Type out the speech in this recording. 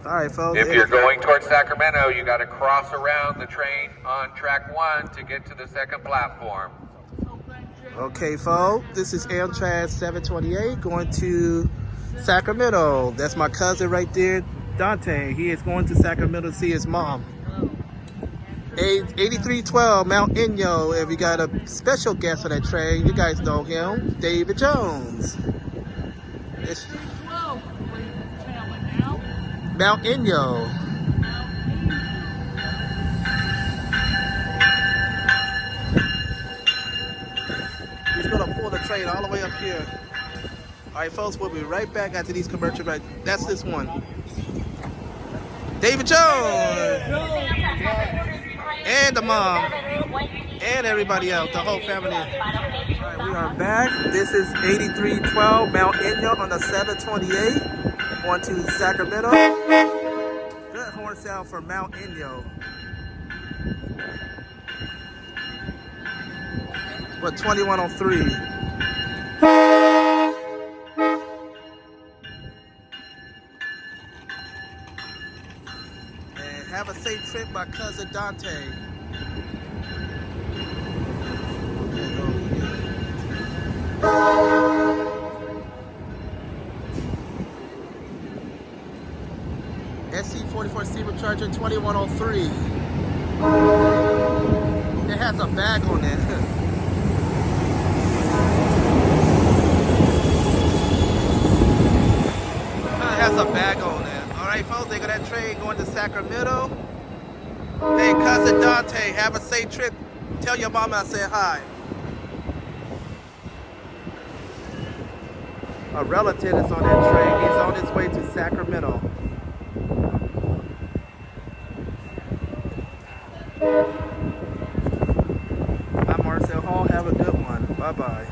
All right, folks. If you're going towards Sacramento, you got to cross around the train on track 1 to get to the second platform. Okay, folks. This is Amtrak 728 going to Sacramento. That's my cousin right there, Dante. He is going to Sacramento to see his mom. 8312 Mount Inyo. If you got a special guest on that train, you guys know him, David Jones. It's Mount Inyo. He's gonna pull the train all the way up here. All right, folks, we'll be right back after these commercials. Right, that's this one. David Jones and the mom and everybody else, the whole family. All right, we are back. This is 8312 Mount Inyo on the 728 going to Sacramento. Good horn sound for Mount Inyo. What 2103. Have a safe trip, my cousin Dante. SC44 Steamer Charger 2103. It has a bag on it. It has a bag on it. Alright folks, they got that train going to Sacramento. Hey cousin Dante, have a safe trip. Tell your mama I said hi. A relative is on that train. He's on his way to Sacramento. I'm Marcel Hall. Have a good one. Bye-bye.